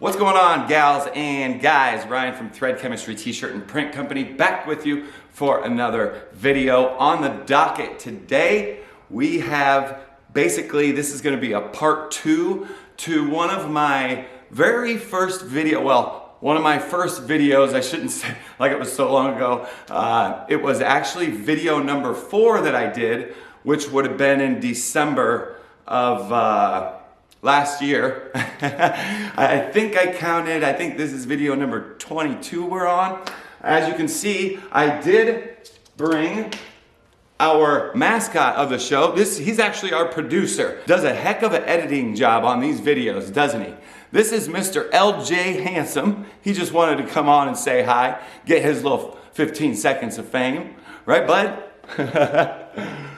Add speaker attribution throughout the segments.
Speaker 1: What's going on, gals and guys? Ryan from Thread Chemistry T-Shirt and Print Company back with you for another video. On the docket today, we have basically, this is going to be a part 2 to one of my very first one of my first videos. I shouldn't say like it was so long ago. It was actually video number 4 that I did, which would have been in December of last year. I think this is video number 22 we're on. As you can see, I did bring our mascot of the show. He's actually our producer. Does a heck of an editing job on these videos, doesn't he? This is Mr. LJ Handsome. He just wanted to come on and say hi, get his little 15 seconds of fame. Right, bud?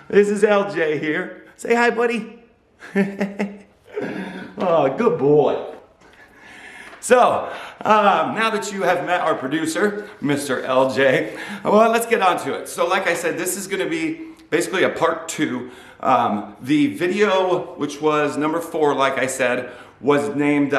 Speaker 1: This is LJ here. Say hi, buddy. Oh, good boy. So, now that you have met our producer, Mr. LJ, well, let's get on to it. So, like I said, this is going to be basically a part 2. The video, which was number 4, like I said, was named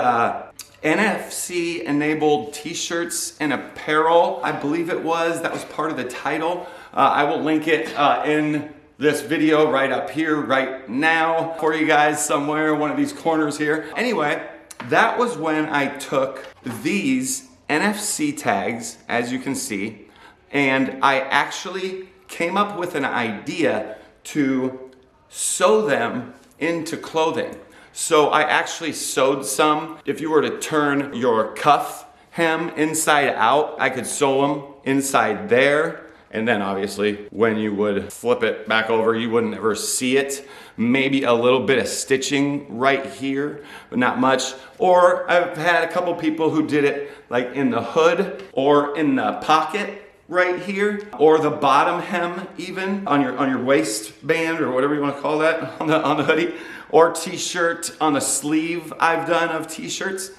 Speaker 1: NFC enabled t-shirts and apparel. I believe it was. That was part of the title. I will link it in this video right up here, right now, for you guys somewhere, one of these corners here. Anyway, that was when I took these NFC tags, as you can see, and I actually came up with an idea to sew them into clothing. So I actually sewed some. If you were to turn your cuff hem inside out, I could sew them inside there. And then obviously when you would flip it back over, you wouldn't ever see it. Maybe a little bit of stitching right here, but not much. Or I've had a couple people who did it like in the hood or in the pocket right here, or the bottom hem even on your waistband or whatever you want to call that on the hoodie, or t-shirt on the sleeve I've done of t-shirts.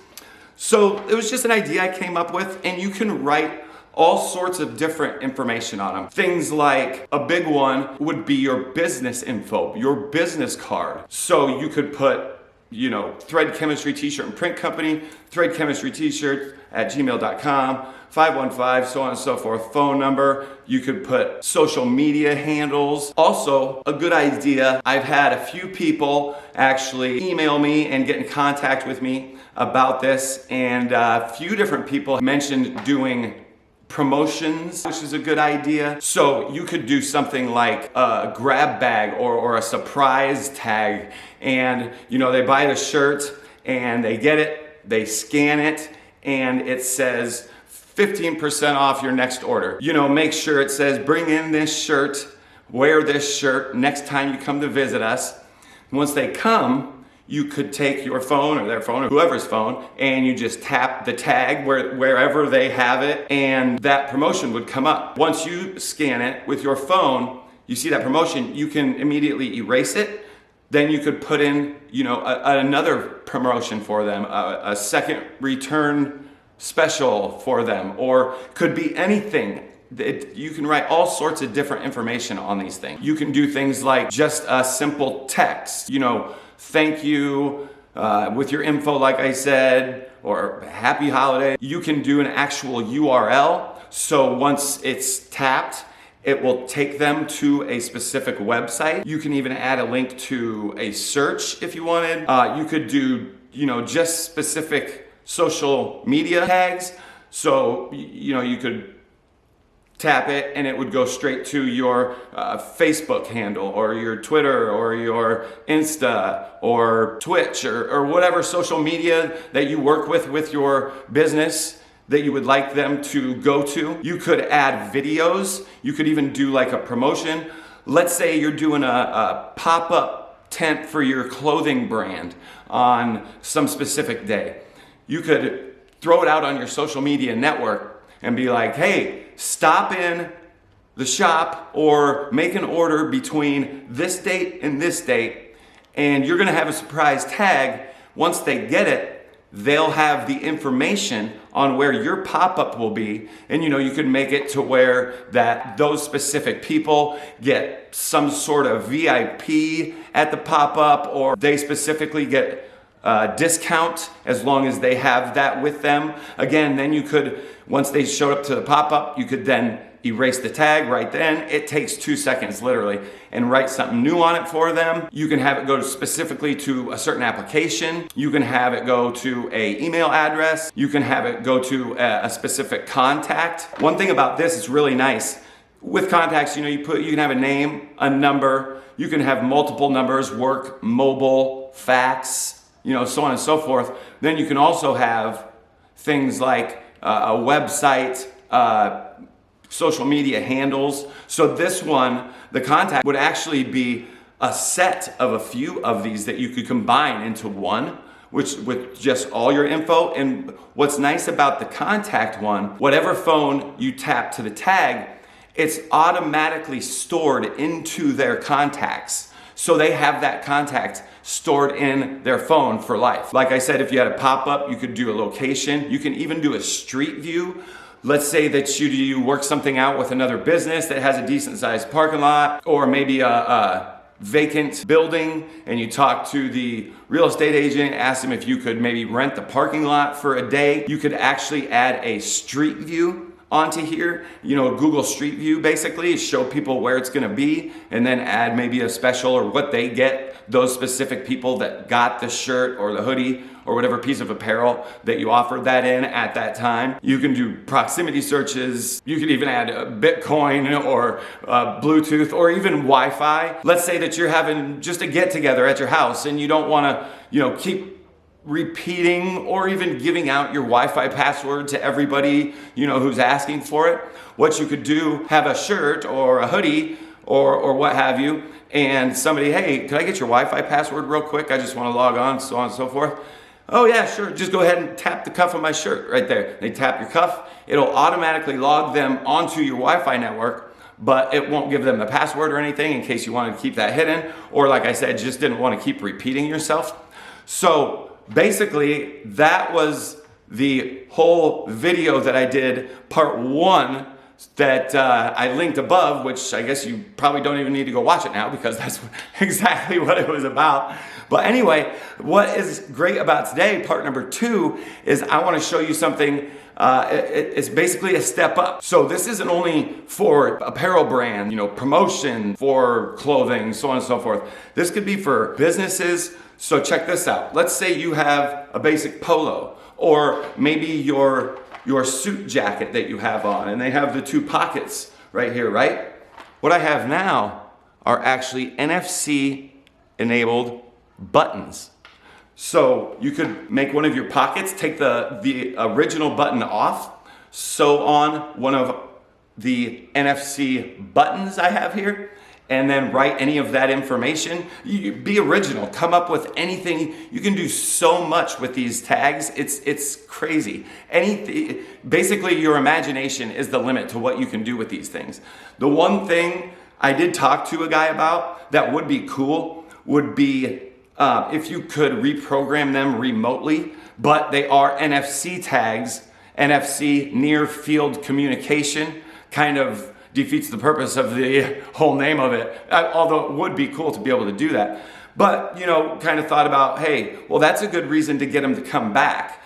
Speaker 1: So it was just an idea I came up with, and you can write all sorts of different information on them. Things like a big one would be your business info, your business card. So you could put, Thread Chemistry T-Shirt and Print Company, Thread Chemistry T-Shirt at gmail.com, 515, so on and so forth, phone number. You could put social media handles. Also, a good idea, I've had a few people actually email me and get in contact with me about this, and a few different people mentioned doing promotions, which is a good idea. So you could do something like a grab bag or a surprise tag, and they buy the shirt and they get it, they scan it, and it says 15% off your next order. Make sure it says bring in this shirt, wear this shirt next time you come to visit us. Once they come, you could take your phone or their phone or whoever's phone, and you just tap the tag wherever they have it, and that promotion would come up. Once you scan it with your phone, you see that promotion, you can immediately erase it. Then you could put in, another promotion for them, a second return special for them, or could be anything. You can write all sorts of different information on these things. You can do things like just a simple text, thank you, with your info, like I said, or happy holiday. You can do an actual URL. So once it's tapped, it will take them to a specific website. You can even add a link to a search if you wanted. You could do, just specific social media tags. So, you could tap it and it would go straight to your Facebook handle or your Twitter or your Insta or Twitch or whatever social media that you work with your business that you would like them to go to. You could add videos. You could even do like a promotion. Let's say you're doing a pop-up tent for your clothing brand on some specific day. You could throw it out on your social media network and be like, hey, stop in the shop or make an order between this date and this date, and you're gonna have a surprise tag. Once they get it, they'll have the information on where your pop-up will be, and you can make it to where that those specific people get some sort of VIP at the pop-up, or they specifically get discount as long as they have that with them. Again, then you could, once they showed up to the pop-up, you could then erase the tag right then. It takes 2 seconds literally, and write something new on it for them. You can have it go specifically to a certain application. You can have it go to a email address. You can have it go to a specific contact. One thing about this is really nice. With contacts, you can have a name, a number. You can have multiple numbers, work, mobile, fax, so on and so forth. Then you can also have things like a website, social media handles. So this one, the contact, would actually be a set of a few of these that you could combine into one, with just all your info. And what's nice about the contact one, whatever phone you tap to the tag, it's automatically stored into their contacts. So they have that contact stored in their phone for life. Like I said, if you had a pop-up, you could do a location. You can even do a street view. Let's say that you work something out with another business that has a decent sized parking lot, or maybe a vacant building, and you talk to the real estate agent, ask them if you could maybe rent the parking lot for a day. You could actually add a street view onto here, Google Street View basically, show people where it's gonna be, and then add maybe a special or what they get, those specific people that got the shirt or the hoodie or whatever piece of apparel that you offered that in at that time. You can do proximity searches. You could even add Bitcoin or Bluetooth or even Wi-Fi. Let's say that you're having just a get together at your house and you don't wanna, keep repeating or even giving out your Wi-Fi password to everybody who's asking for it. What you could do, have a shirt or a hoodie or what have you, and somebody, hey, can I get your Wi-Fi password real quick? I just want to log on, so on and so forth. Oh yeah, sure, just go ahead and tap the cuff of my shirt right there. They tap your cuff, it'll automatically log them onto your Wi-Fi network, but it won't give them the password or anything in case you wanted to keep that hidden, or like I said, just didn't want to keep repeating yourself. So basically, that was the whole video that I did, part 1, that I linked above, which I guess you probably don't even need to go watch it now because that's exactly what it was about. But anyway, what is great about today, part number 2, is I want to show you something. It's basically a step up. So this isn't only for apparel brand, promotion for clothing, so on and so forth. This could be for businesses. So check this out. Let's say you have a basic polo, or maybe your suit jacket that you have on, and they have the 2 pockets right here, right? What I have now are actually NFC enabled buttons. So you could make one of your pockets, take the original button off, sew on one of the NFC buttons I have here, and then write any of that information. You be original, come up with anything. You can do so much with these tags. It's crazy. Anything, basically your imagination is the limit to what you can do with these things. The one thing I did talk to a guy about that would be cool would be if you could reprogram them remotely, but they are NFC tags. NFC, near field communication, kind of defeats the purpose of the whole name of it, although it would be cool to be able to do that. But, kind of thought about, hey, well, that's a good reason to get them to come back.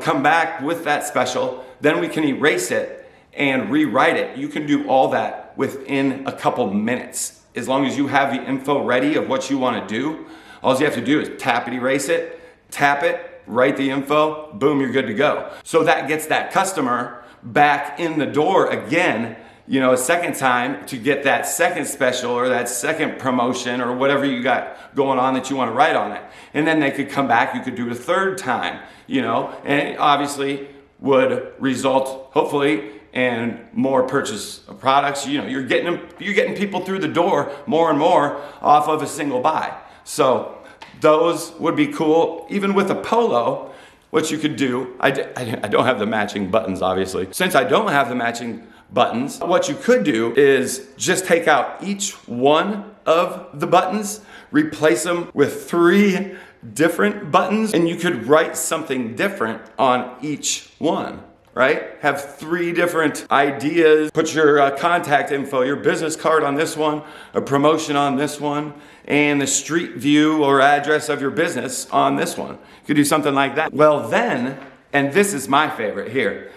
Speaker 1: Come back with that special, then we can erase it and rewrite it. You can do all that within a couple minutes. As long as you have the info ready of what you want to do, all you have to do is tap it, erase it, tap it, write the info, boom, you're good to go. So that gets that customer back in the door again, a second time to get that second special or that second promotion or whatever you got going on that you want to write on it. And then they could come back, you could do it a third time, and it obviously would result, hopefully, in more purchase of products. You're getting people through the door more and more off of a single buy. So those would be cool. Even with a polo, what you could do, I don't have the matching buttons, obviously. Since I don't have the matching buttons, what you could do is just take out each one of the buttons, replace them with 3 different buttons, and you could write something different on each one, right? Have 3 different ideas. Put your contact info, your business card on this one, a promotion on this one, and the street view or address of your business on this one. You could do something like that. Well then, and this is my favorite here.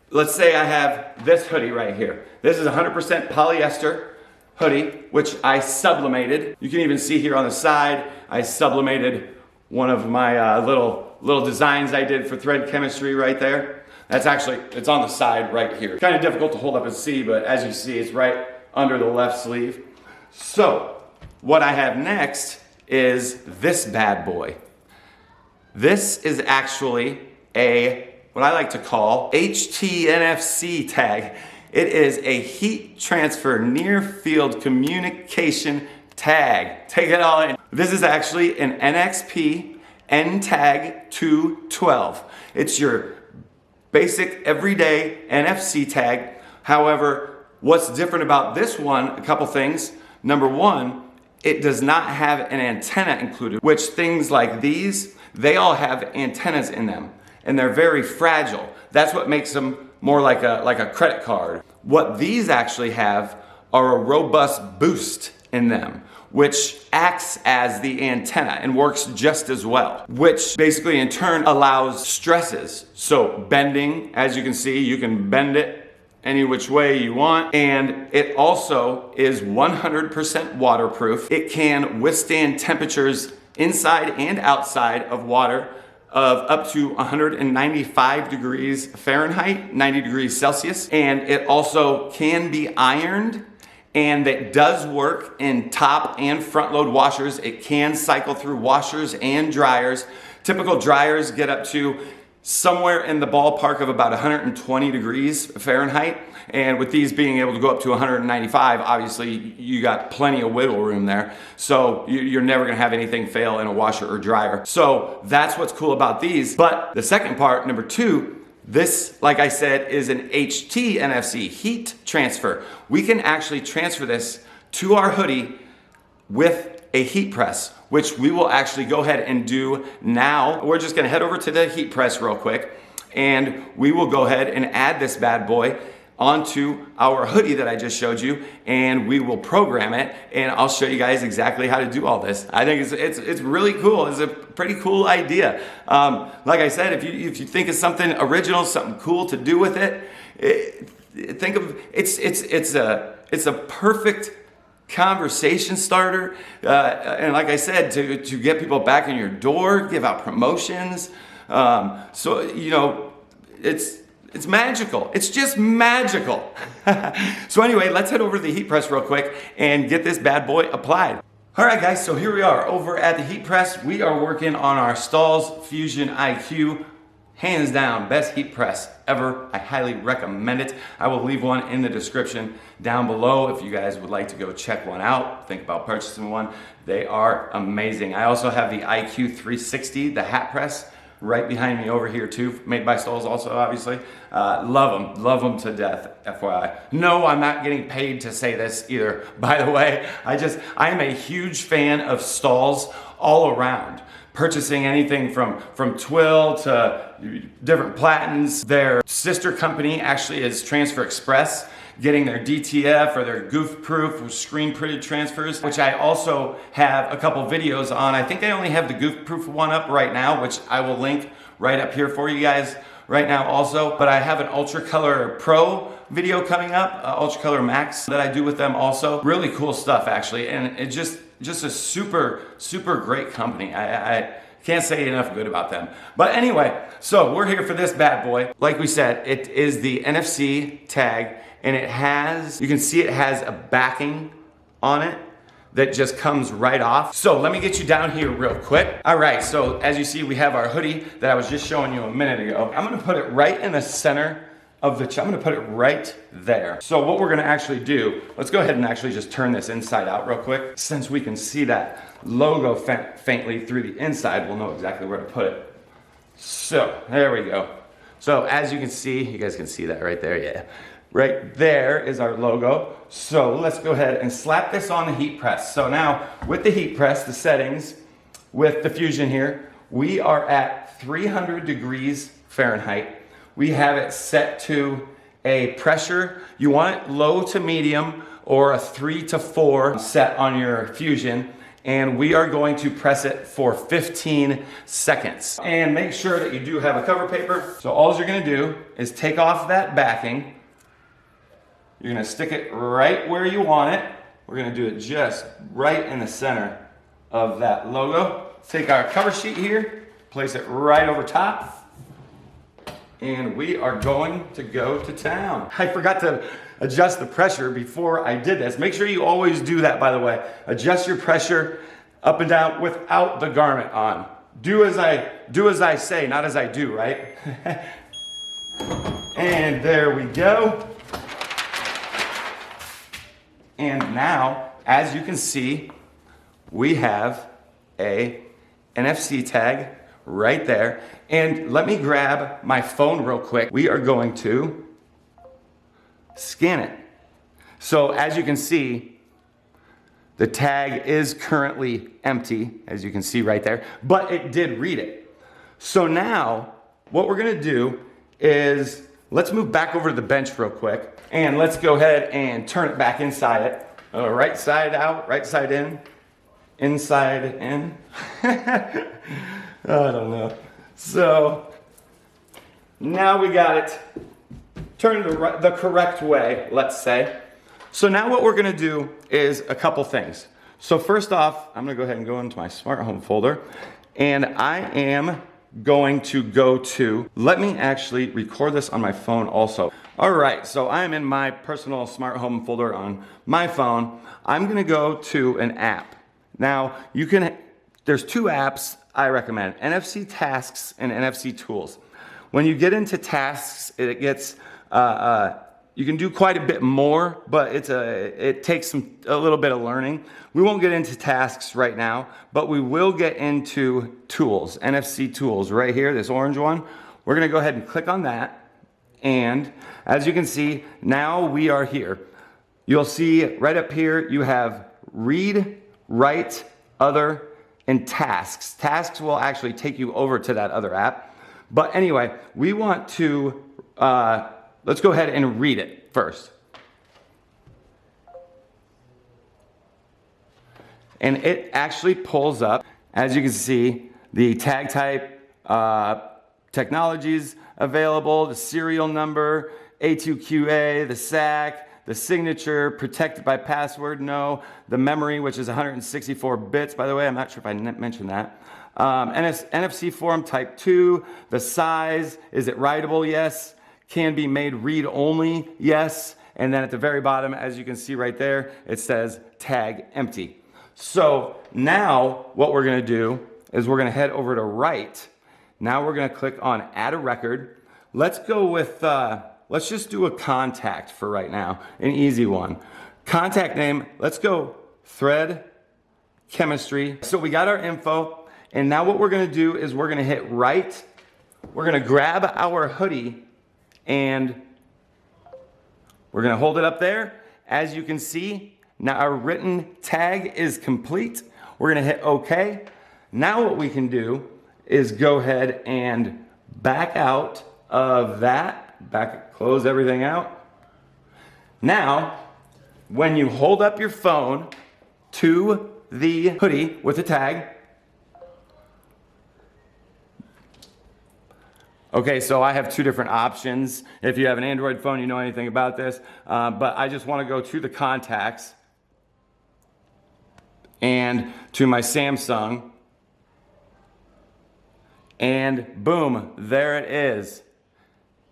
Speaker 1: Let's say I have this hoodie right here. This is 100% polyester hoodie, which I sublimated. You can even see here on the side, I sublimated one of my little designs I did for thread chemistry right there. That's actually, it's on the side right here. Kind of difficult to hold up and see, but as you see, it's right under the left sleeve. So, what I have next is this bad boy. This is actually what I like to call HT NFC tag. It is a heat transfer near field communication tag. Take it all in. This is actually an NXP N-Tag 212. It's your basic everyday NFC tag. However, what's different about this one, a couple things. Number one, it does not have an antenna included, which things like these, they all have antennas in them, and they're very fragile. That's what makes them more like a credit card. What these actually have are a robust boost in them, which acts as the antenna and works just as well, which basically in turn allows stresses. So bending, as you can see, you can bend it any which way you want, and it also is 100% waterproof. It can withstand temperatures inside and outside of water of up to 195 degrees Fahrenheit, 90 degrees Celsius, and it also can be ironed, and it does work in top and front load washers. It can cycle through washers and dryers. Typical dryers get up to somewhere in the ballpark of about 120 degrees Fahrenheit. And with these being able to go up to 195, obviously you got plenty of wiggle room there. So you're never gonna have anything fail in a washer or dryer. So that's what's cool about these. But the second part, number 2, this, like I said, is an HT NFC, heat transfer. We can actually transfer this to our hoodie with a heat press, which we will actually go ahead and do now. We're just gonna head over to the heat press real quick, and we will go ahead and add this bad boy onto our hoodie that I just showed you, and we will program it, and I'll show you guys exactly how to do all this. I think it's really cool. It's a pretty cool idea. Like I said, if you think of something original, something cool to do with it, think of it's a perfect conversation starter, and like I said, to get people back in your door, give out promotions. So you know, it's magical. It's just magical. So anyway, let's head over to the heat press real quick and get this bad boy applied. All right, guys. So here we are over at the heat press. We are working on our Stahls Fusion IQ. Hands down, best heat press ever. I highly recommend it. I will leave one in the description down below if you guys would like to go check one out, think about purchasing one. They are amazing. I also have the IQ 360, the hat press, right behind me over here too, made by Stahls also, obviously. Love them to death, FYI. No, I'm not getting paid to say this either, by the way. I am a huge fan of Stahls all around. Purchasing anything from twill to different platens. Their sister company actually is Transfer Express, getting their DTF or their goof proof screen printed transfers, which I also have a couple videos on. I think I only have the goof proof one up right now, which I will link right up here for you guys right now also. But I have an Ultra Color Pro video coming up, Ultra Color Max, that I do with them also. Really cool stuff actually, and it just a super great company. I can't say enough good about them. But anyway, so we're here for this bad boy. Like we said, it is the NFC tag, and it has, you can see it has a backing on it that just comes right off. So let me get you down here real quick. All right, so as you see, we have our hoodie that I was just showing you a minute ago. I'm gonna put it right in the center of the, I'm gonna put it right there. So what we're gonna actually do, let's go ahead and actually just turn this inside out real quick. Since we can see that logo faintly through the inside, we'll know exactly where to put it. So there we go. So as you can see, you guys can see that right there, yeah. Right there is our logo. So let's go ahead and slap this on the heat press. So now with the heat press, the settings, with the Fusion here, we are at 300 degrees Fahrenheit, we have it set to a pressure. You want it low to medium or a 3 to 4 set on your Fusion. And we are going to press it for 15 seconds. And make sure that you do have a cover paper. So all you're gonna do is take off that backing. You're gonna stick it right where you want it. We're gonna do it just right in the center of that logo. Take our cover sheet here, place it right over top, and we are going to go to town. I forgot to adjust the pressure before I did this. Make sure you always do that, by the way. Adjust your pressure up and down without the garment on. Do as I say, not as I do, right? And there we go. And now, as you can see, we have a NFC tag right there. And let me grab my phone real quick. We are going to scan it. So as you can see, the tag is currently empty, as you can see right there, but it did read it. So now what we're gonna do is, let's move back over to the bench real quick, and let's go ahead and turn it back inside it. Right side out, right side in, inside in. I don't know. So now we got it turned the correct way, let's say. So now what we're gonna do is a couple things. So first off, I'm gonna go ahead and go into my smart home folder, and I am going to go to, let me actually record this on my phone also. All right, so I am in my personal smart home folder on my phone. I'm gonna go to an app. Now, there's two apps I recommend, NFC Tasks and NFC Tools. When you get into tasks, it gets, you can do quite a bit more, but it takes a little bit of learning. We won't get into tasks right now, but we will get into tools, NFC Tools right here, this orange one. We're gonna go ahead and click on that. And as you can see, now we are here. You'll see right up here, you have read, write, other, and tasks. Tasks will actually take you over to that other app. But anyway, we want to, let's go ahead and read it first. And it actually pulls up, as you can see, the tag type, technologies available, the serial number, A2QA, the SAC, the signature, protected by password, no, the memory, which is 164 bits, by the way, I'm not sure if I mentioned that. NFC form type 2, the size, is it writable? Yes. Can be made read only? Yes. And then at the very bottom, as you can see right there, it says tag empty. So now what we're gonna do is we're gonna head over to write. Now we're gonna click on add a record. Let's go with, let's just do a contact for right now, an easy one. Contact name, let's go thread chemistry. So we got our info, and now what we're gonna do is we're gonna hit write. We're gonna grab our hoodie, and we're gonna hold it up there. As you can see, now our written tag is complete. We're gonna hit OK. Now what we can do is go ahead and back out of that, close everything out. Now, when you hold up your phone to the hoodie with the tag, okay, so I have two different options. If you have an Android phone, you know anything about this, but I just wanna go to the contacts and to my Samsung, and boom, there it is.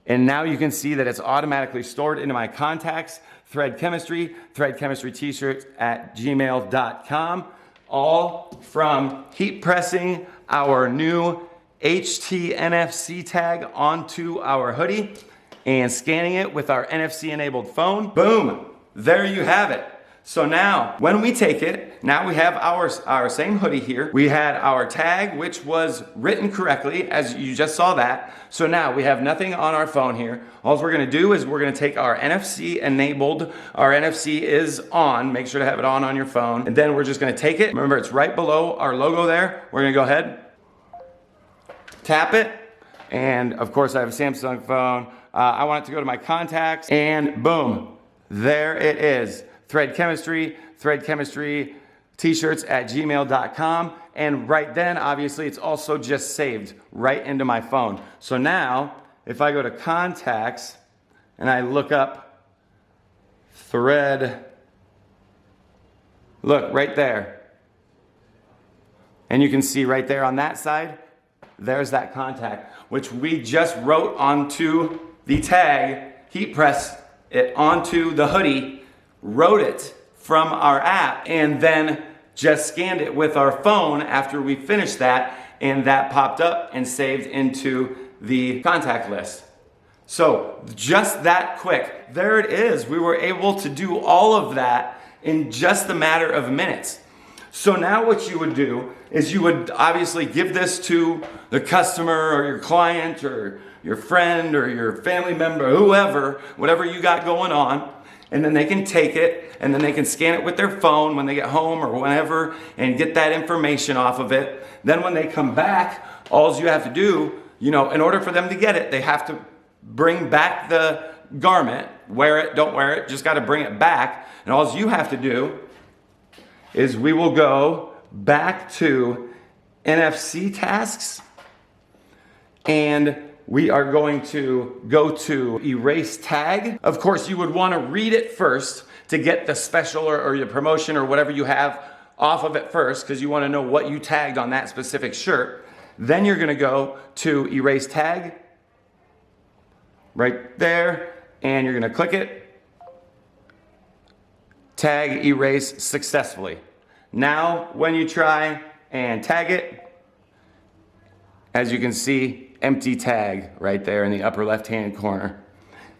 Speaker 1: And now you can see that it's automatically stored into my contacts, thread chemistry t-shirts at gmail.com, all from heat pressing our new HT NFC tag onto our hoodie and scanning it with our NFC enabled phone. Boom, there you have it. So now, when we take it, now we have our same hoodie here. We had our tag, which was written correctly, as you just saw that. So now we have nothing on our phone here. All we're gonna do is we're gonna take our NFC enabled, our NFC is on, make sure to have it on your phone. And then we're just gonna take it. Remember, it's right below our logo there. We're gonna go ahead, tap it. And of course I have a Samsung phone. I want it to go to my contacts, and boom, there it is. Thread Chemistry t-shirts at gmail.com. And right then, obviously, it's also just saved right into my phone. So now, if I go to contacts and I look up Thread, look right there. And you can see right there on that side, there's that contact, which we just wrote onto the tag, heat pressed it onto the hoodie, wrote it from our app, and then just scanned it with our phone after we finished that, and that popped up and saved into the contact list. So just that quick, there it is. We were able to do all of that in just a matter of minutes. So now what you would do is you would obviously give this to the customer or your client or your friend or your family member, whoever, whatever you got going on, and then they can take it and then they can scan it with their phone when they get home or whenever and get that information off of it. Then when they come back, all you have to do, in order for them to get it, they have to bring back the garment, wear it, don't wear it, just got to bring it back. And all you have to do is we will go back to NFC tasks, and we are going to go to erase tag. Of course, you would want to read it first to get the special or your promotion or whatever you have off of it first, because you want to know what you tagged on that specific shirt. Then you're going to go to erase tag right there, and you're going to click it. Tag erase successfully. Now, when you try and tag it, as you can see, empty tag right there in the upper left-hand corner.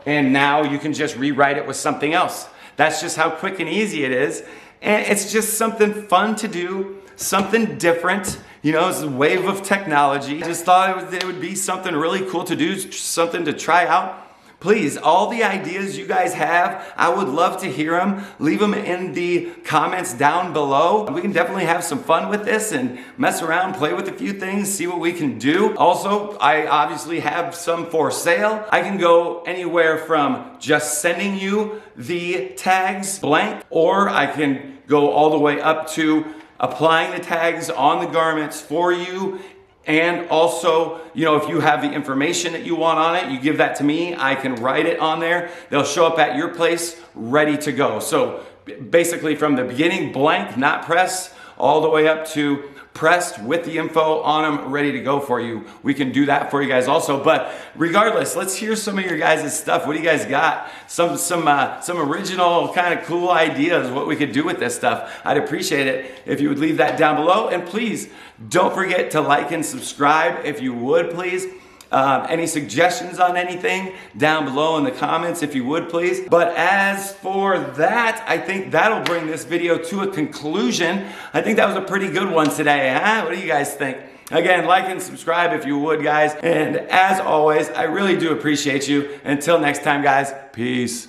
Speaker 1: And now you can just rewrite it with something else. That's just how quick and easy it is. And it's just something fun to do, something different. It's a wave of technology. I just thought it would be something really cool to do, something to try out. Please, all the ideas you guys have, I would love to hear them. Leave them in the comments down below. We can definitely have some fun with this and mess around, play with a few things, see what we can do. Also, I obviously have some for sale. I can go anywhere from just sending you the tags blank, or I can go all the way up to applying the tags on the garments for you. And also, if you have the information that you want on it, you give that to me. I can write it on there. They'll show up at your place ready to go. So basically from the beginning, blank, not pressed, all the way up to pressed with the info on them, ready to go for you. We can do that for you guys also. But regardless, let's hear some of your guys' stuff. What do you guys got? Some original kind of cool ideas, what we could do with this stuff. I'd appreciate it if you would leave that down below. And please, don't forget to like and subscribe if you would, please. Any suggestions on anything down below in the comments if you would, please. But as for that, I think that'll bring this video to a conclusion. I think that was a pretty good one today, huh? What do you guys think? Again, like and subscribe if you would, guys. And as always, I really do appreciate you. Until next time, guys, peace.